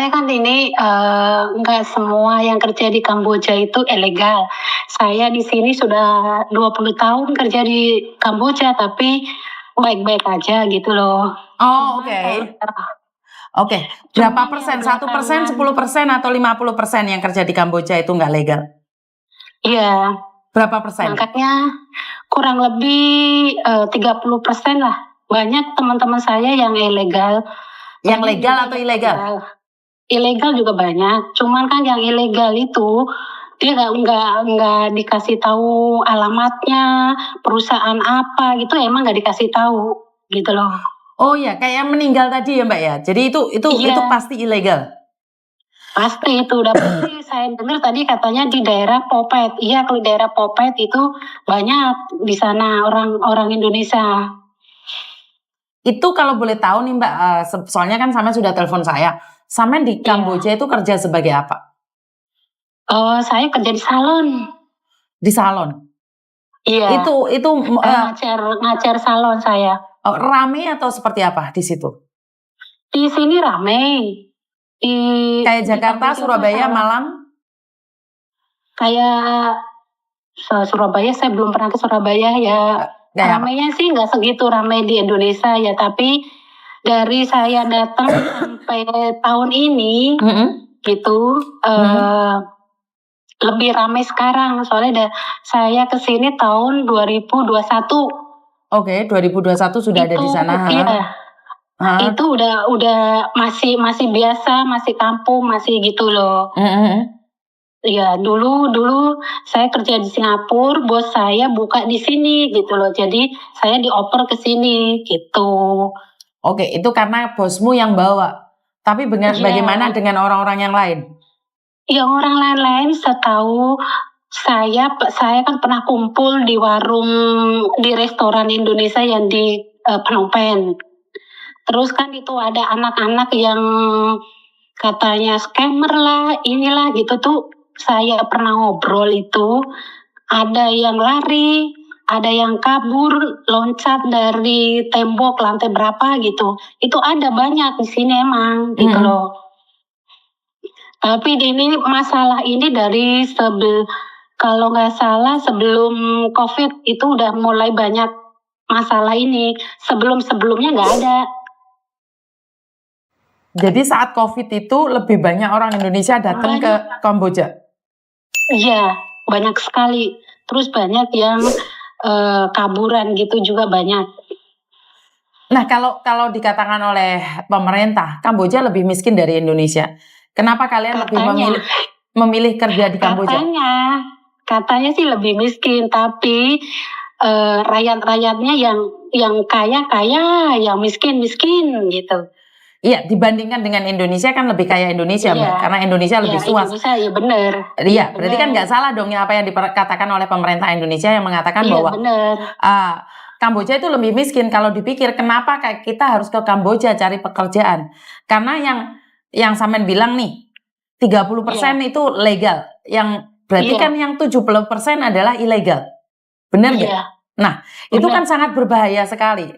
saya kan ini nggak semua yang kerja di Kamboja itu ilegal. Saya di sini sudah 20 tahun kerja di Kamboja, tapi baik-baik aja gitu loh. Oh, Cuman oke. kalau Oke, berapa cuman yang persen? 1%, belakangan, 10%, atau 50% yang kerja di Kamboja itu nggak legal? iya, Berapa persen? makanya kurang lebih 30% lah. Banyak teman-teman saya yang ilegal, Yang banyak legal juga atau yang ilegal? legal. Ilegal juga banyak, cuman kan yang ilegal itu dia nggak dikasih tahu alamatnya, perusahaan apa gitu, emang nggak dikasih tahu gitu loh. Oh ya, kayak yang meninggal tadi ya Mbak ya. Jadi itu Iya, pasti ilegal. pasti itu udah pasti. Saya dengar tadi katanya di daerah Popet. Iya, kalau di daerah Popet itu banyak di sana orang-orang Indonesia. Itu kalau boleh tahu nih Mbak, soalnya kan Samen sudah telepon saya. Samen di Iya. Kamboja itu kerja sebagai apa? Oh, saya kerja di salon. Di salon. Iya, Itu ngajar salon saya. rame atau seperti apa di situ? Di sini rame. Di Kayak di Jakarta, Kamboja tuh Surabaya, Malang? kayak Surabaya, saya belum pernah ke Surabaya ya. Kayak apa? Ramainya sih nggak segitu ramai di Indonesia ya, tapi dari saya datang sampai tahun ini gitu lebih ramai sekarang. Soalnya saya kesini tahun 2021. Oke, 2021 sudah ada di Itu sana. iya, Ha. itu udah masih biasa, masih kampung, masih gitu loh. Ya dulu saya kerja di Singapura, bos saya buka di sini gitu loh. Jadi saya dioper ke sini gitu. Oke, itu karena bosmu yang bawa. Tapi Iya. bagaimana dengan orang-orang yang lain? Yang orang lain-lain setahu saya kan pernah kumpul di warung, di restoran Indonesia yang di Phnom Penh. Terus kan itu ada anak-anak yang katanya scammer lah, inilah gitu tuh. Saya pernah ngobrol itu, ada yang lari, ada yang kabur, loncat dari tembok lantai berapa gitu. Itu ada banyak di sini emang gitu loh. Tapi ini masalah ini dari kalau nggak salah sebelum COVID itu udah mulai banyak masalah ini. Sebelum-sebelumnya nggak ada. Jadi saat COVID itu lebih banyak orang Indonesia datang ke Kamboja? Iya, banyak sekali. Terus banyak yang kaburan gitu juga banyak. Nah, kalau dikatakan oleh pemerintah, Kamboja lebih miskin dari Indonesia. Kenapa kalian lebih memilih kerja di Kamboja? Katanya sih lebih miskin, tapi rakyat-rakyatnya yang kaya, yang miskin gitu. Iya, dibandingkan dengan Indonesia kan lebih kaya Indonesia, Mbak. Karena Indonesia lebih luas. Indonesia, iya benar. Iya, berarti kan nggak salah dong ya apa yang dikatakan oleh pemerintah Indonesia yang mengatakan bahwa Kamboja itu lebih miskin. Kalau dipikir, kenapa kita harus ke Kamboja cari pekerjaan? Karena yang Samen bilang nih, 30% itu legal. Yang berarti kan yang 70% adalah ilegal. Benar nggak? Nah, itu kan sangat berbahaya sekali.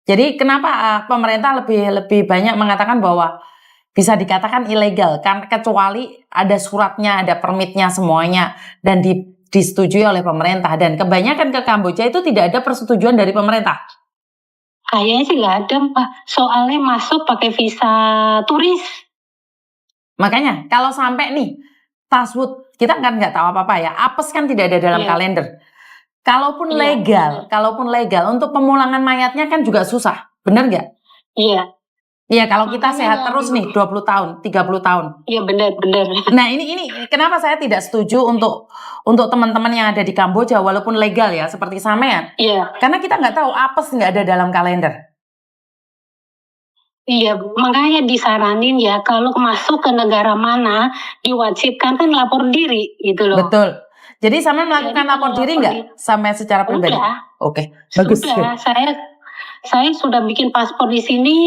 Jadi kenapa pemerintah lebih banyak mengatakan bahwa bisa dikatakan ilegal, kan kecuali ada suratnya, ada permitnya semuanya, dan disetujui oleh pemerintah. Dan kebanyakan ke Kamboja itu tidak ada persetujuan dari pemerintah. Kayaknya sih nggak ada, Pak. Soalnya masuk pakai visa turis. Makanya kalau sampai nih, password, kita kan nggak tahu apa-apa ya, apes kan tidak ada dalam kalender. Kalaupun legal, untuk pemulangan mayatnya kan juga susah, benar nggak? Iya. Iya, kalau kita sehat terus nih 20 tahun, 30 tahun. Iya, benar. Nah, ini kenapa saya tidak setuju untuk teman-teman yang ada di Kamboja walaupun legal ya, seperti Samean. Iya. Karena kita nggak tahu apes nggak ada dalam kalender. Iya, makanya disaranin ya kalau masuk ke negara mana diwajibkan kan lapor diri gitu loh. Betul. Jadi Samen melakukan lapor diri nggak sampai secara pribadi? Oke, bagus. Sudah, saya sudah bikin paspor di sini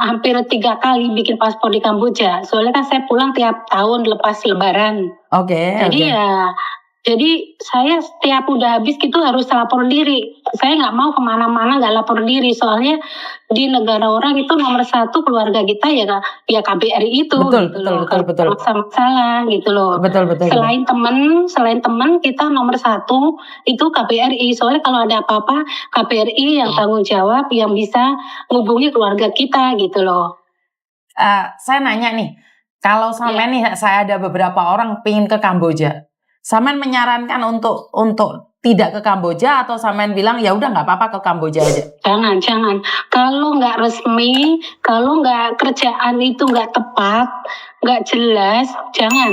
hampir 3 kali bikin paspor di Kamboja. Soalnya kan saya pulang tiap tahun lepas Lebaran. Oke. Jadi ya Jadi saya setiap udah habis gitu harus lapor diri. Saya nggak mau kemana-mana nggak lapor diri. Soalnya di negara orang itu nomor 1 keluarga kita ya KBRI itu. Betul, gitu betul, loh. betul, betul. Masalah gitu loh. Betul, betul. Selain teman kita nomor 1 itu KBRI. Soalnya kalau ada apa-apa KBRI yang tanggung jawab, yang bisa menghubungi keluarga kita gitu loh. Saya nanya nih, kalau sampean nih saya ada beberapa orang pingin ke Kamboja. Sampean menyarankan untuk tidak ke Kamboja atau sampean bilang ya udah nggak apa-apa ke Kamboja aja? Jangan. Kalau nggak resmi, kalau nggak kerjaan itu nggak tepat, nggak jelas, jangan.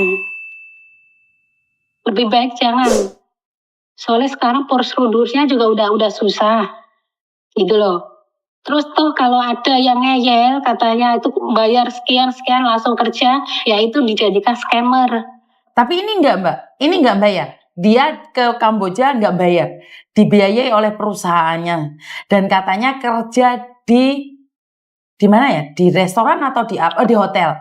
Lebih baik jangan. Soalnya sekarang prosedurnya juga udah susah, gitu loh. Terus tuh kalau ada yang ngeyel katanya itu bayar sekian langsung kerja, ya itu dijadikan scammer. Tapi ini enggak Mbak, ini enggak bayar. Dia ke Kamboja enggak bayar, dibiayai oleh perusahaannya dan katanya kerja di mana ya? Di restoran atau di hotel.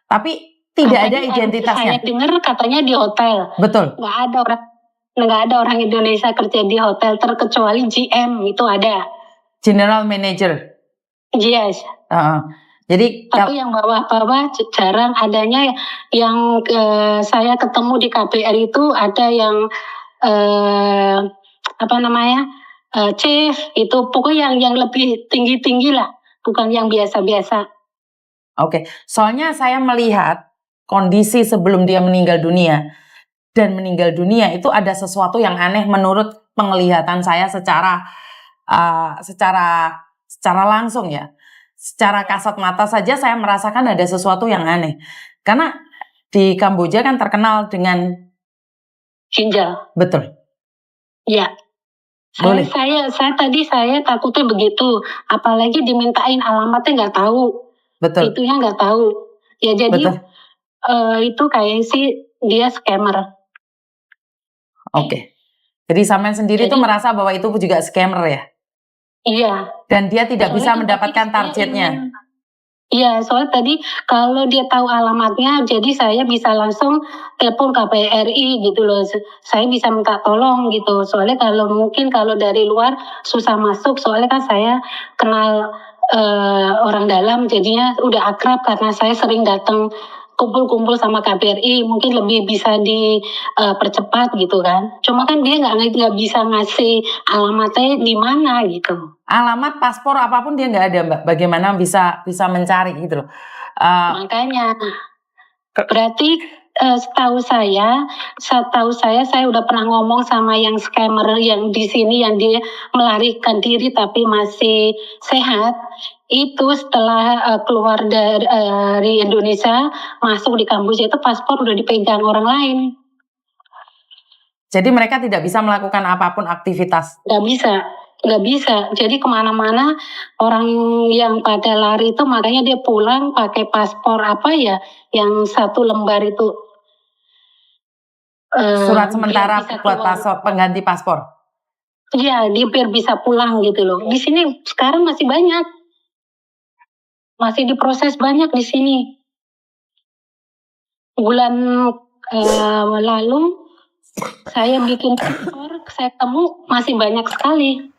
Tapi tidak ada identitasnya. Saya dengar katanya di hotel. Betul. Nggak ada orang Indonesia kerja di hotel terkecuali GM itu ada. General Manager. Yes. Jadi tapi yang bawah-bawah jarang adanya. Yang saya ketemu di KBR itu ada yang chief itu pokoknya yang lebih tinggi lah, bukan yang biasa-biasa. Oke, soalnya saya melihat kondisi sebelum dia meninggal dunia dan meninggal dunia itu ada sesuatu yang aneh menurut penglihatan saya secara langsung ya. Secara kasat mata saja saya merasakan ada sesuatu yang aneh. Karena di Kamboja kan terkenal dengan ginjal. Betul. Ya. Saya takutnya begitu. Apalagi dimintain alamatnya nggak tahu. Betul. Itunya nggak tahu. Ya jadi itu kayak sih dia scammer. Oke. Jadi sampean sendiri tuh merasa bahwa itu juga scammer ya? Iya. Dan dia tidak bisa mendapatkan targetnya. Iya, soalnya tadi kalau dia tahu alamatnya, jadi saya bisa langsung telepon KBRI gitu loh. Saya bisa minta tolong gitu. Soalnya kalau dari luar susah masuk. Soalnya kan saya kenal orang dalam, jadinya udah akrab karena saya sering datang kumpul-kumpul sama KBRI, mungkin lebih bisa dipercepat gitu kan. Cuma kan dia nggak bisa ngasih alamatnya di mana gitu. Alamat, paspor, apapun dia nggak ada Mbak. Bagaimana bisa mencari gitu loh. Makanya berarti setahu saya udah pernah ngomong sama yang scammer yang di sini yang dia melarikan diri tapi masih sehat. Itu setelah keluar dari Indonesia masuk di Kamboja itu paspor udah dipegang orang lain. Jadi mereka tidak bisa melakukan apapun aktivitas? Nggak bisa. Jadi kemana-mana orang yang pada lari itu makanya dia pulang pakai paspor yang 1 lembar itu. Surat sementara buat pengganti paspor? Iya, dia biar bisa pulang gitu loh. Di sini sekarang masih banyak. Masih diproses banyak di sini. Bulan lalu saya bikin paspor, saya temu masih banyak sekali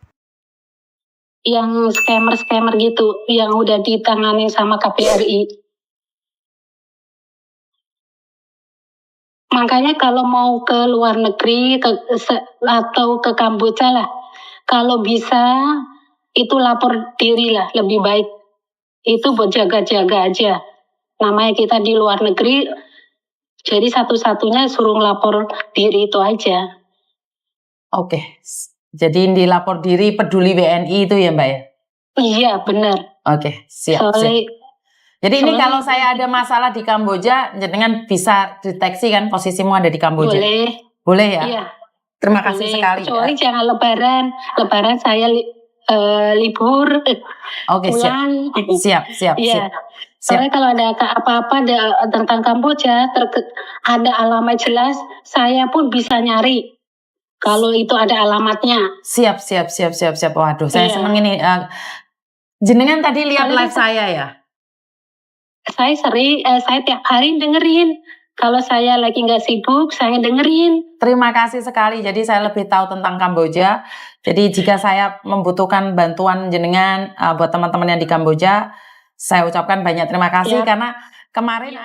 yang scammer gitu, yang udah ditangani sama KBRI. Makanya kalau mau ke luar negeri atau ke Kamboja lah, kalau bisa itu lapor diri lah, lebih baik. Itu buat jaga-jaga aja. Namanya kita di luar negeri, jadi satu-satunya suruh lapor diri itu aja. Oke. Jadi dilapor diri Peduli WNI itu ya Mbak ya? Iya benar. Oke, siap. Jadi ini kalau saya ada masalah di Kamboja, jenengan bisa deteksi kan posisimu ada di Kamboja? Boleh ya? Iya. Terima kasih sekali. Kecuali jangan lebaran saya libur. Oke, siap. Iya. Soalnya kalau ada apa-apa tentang Kamboja, ada alamat jelas, saya pun bisa nyari. Kalau itu ada alamatnya. Siap. Waduh, saya senang ini. Jenengan tadi lihat live saya ya? Saya tiap hari dengerin. Kalau saya lagi nggak sibuk, saya dengerin. Terima kasih sekali. Jadi saya lebih tahu tentang Kamboja. Jadi jika saya membutuhkan bantuan jenengan buat teman-teman yang di Kamboja, saya ucapkan banyak terima kasih karena kemarin